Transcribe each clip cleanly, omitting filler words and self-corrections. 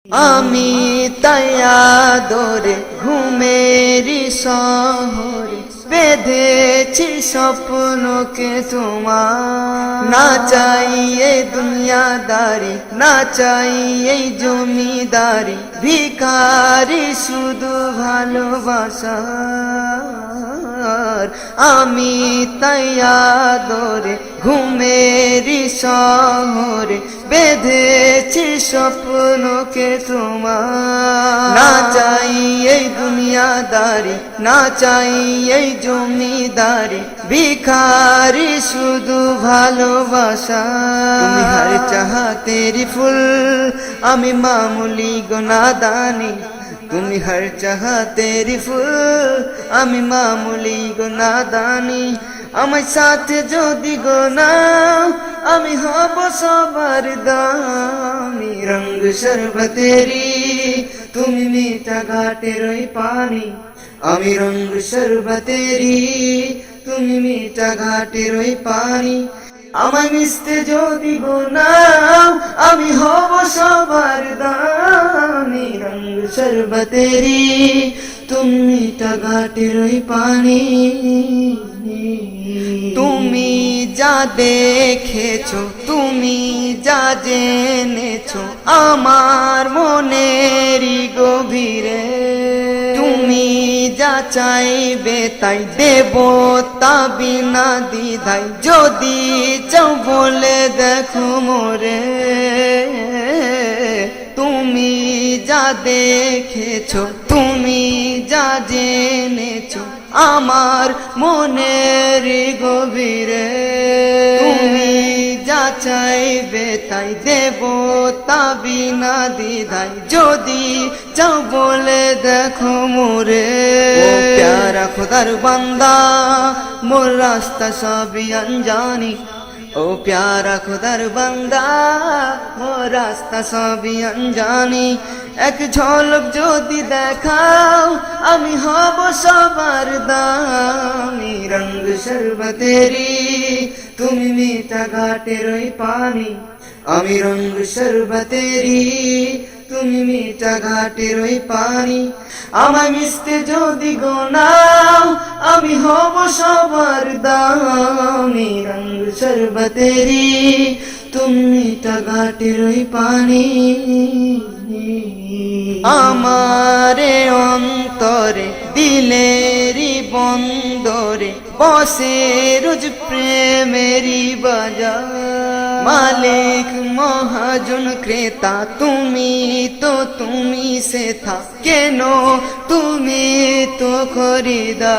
আমি তাই আদরে ঘুমেরি শহরে বেঁধেছি স্বপ্নকে তোমার। না চাই এই দুনিয়াদারি, না চাই এই জমিদারি, ভিখারি শুধু ভালোবাসার। আমি তাই আদরে ঘুমেরি শহরে বেঁধেছি স্বপ্নকে তোমার। না চাই এই দুনিয়াদারি, না চাই এই জমিদারি, ভিখারি শুধু ভালোবাসা। তুমি হর চাহতেরি ফুল, আমি মামুলি গুনাহগানি। তুমি হর চাহতেরি ফুল, আমি মামুলি গুনাহগানি। আমার সাথে যদি গোনাও, আমি হব সবার দামি। রঙ শরবতেরি, তুমি মিঠা ঘাটের ওই পানি। আমি রঙ শরবতেরি, তুমি মিঠা ঘাটের ওই পানি। আমায় মিশতে যদি গোনাও, আমি হব সবার দামি। রঙ শরবতেরি, তুমি মিঠা ঘাটের ওই পানি। তুমি যা দেখেছো, তুমি যা জেনেছো আমার মনেরই গভীরে, তুমি যা চাইবে তাই দেব তা বিনা দ্বিধায়। যদি চাও বলে দেখো মোরে, তুমি যা দেখেছো, তুমি যা জেনেছো আমার মনের গভীরে, তুমি যা চাইবে তাই দেব তা বিনা দ্বিধায়। যদি চাও বলে দেখো মোরে। ও প্যারা খুদার বান্দা, মোর রাস্তা সবই আনজানি। ও প্যারা খুদার বান্দা, মোর রাস্তা সবই আনজানি। এক ঝলক যদি দেখাও, আমি হব সবার দামি। রঙ শরবতেরি, তুমি মিঠা ঘাটের ওই পানি। আমি রঙ শরবতেরি, তুমি মিঠা ঘাটের ওই পানি। আমায় মিশতে যদি গোনাও, আমি হব সবার দামি। রঙ শরবতেরি, তুমি মিঠা ঘাটের ওই পানি। আমারে অন্তরে দিলেরি বন্দরে বসে রোজ প্রেমেরি বাজার। মালিক মহাজন ক্রেতা তুমি তো তুমি সে থা, কেন তুমি তো খরিদার।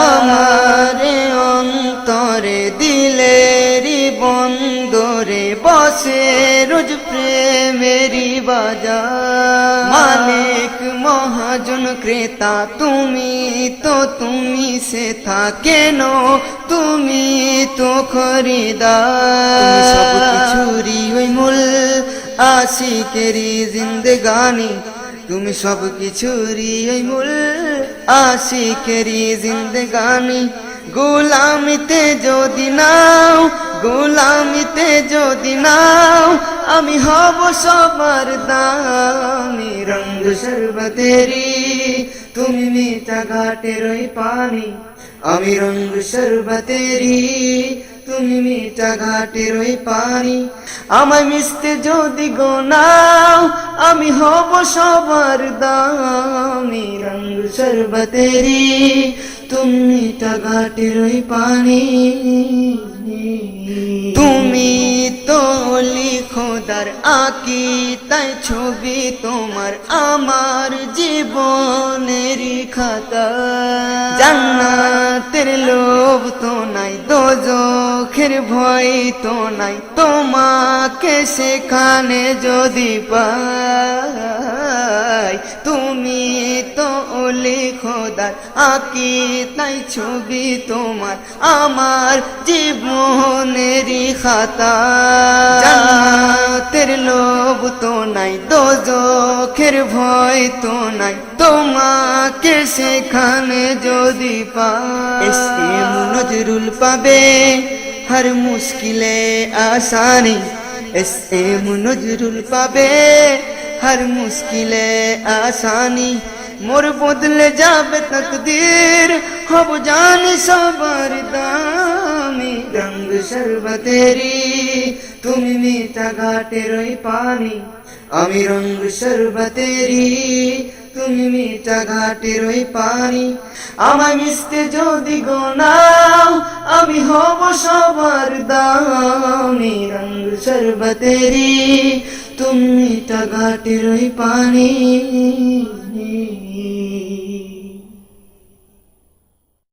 আমারে অন্তরে দিলেরি বন্দরে বসে রোজ প্রেমেরি বাজার। মালিক মহাজন ক্রেতা তুমি তো তুমি সে থা, কেন তুমি তো খরিদার। সব কিছুরই ওই মূল আশিকেরি জিন্দেগানি। তুমি সব কিছুরই ওই মূল আশিকেরি জিন্দেগানি। গোলামিতে যদি নাও, গোলামিতে যদি নাও, আমি হব সবার দামি। রঙ শরবতেরি, তুমি মিঠা ঘাটের ওই পানি। আমি রঙ শরবতেরি, তুমি মিঠা ঘাটের ওই পানি। আমায় মিশতে যদি গোনাও, আমি হব সবার দামি। রঙ শরবতেরি, তুমি মিঠা ঘাটের ওই পানি। তুমি তো ওলি খোদার আঁকি, তাই ছবি তোমার আমার জীবনেরই খাতা। জান্নাতের লোভ তো নাই, দোজখের ভয় তো নাই, তোমাকে সেখানে যদি পাই। তুমি তো ওলি খোদার আঁকি, তাই ছবি তোমার আমার জীবনেরই খাতা। জান্নাতের লোভ তো নাই, দোজখের ভয় তো নাই, তোমাকে সেখানে যদি পাই। নজরুল পাবে हर मुश्किले आसानी, नजरुल पाबे हर मुश्किले आसानी मोर बदले जाबे तकदीर हब जानी सबर दामी रंग शरबतेरी তুমি मीठा घाटेर ওই पानी আমি রঙ শরবতেরি তুমি মিঠা ঘাটের ওই পানি আমায় মিশতে যদি গোনাও আমি হব সবার দামি রঙ শরবতেরি তুমি মিঠা ঘাটের ওই পানি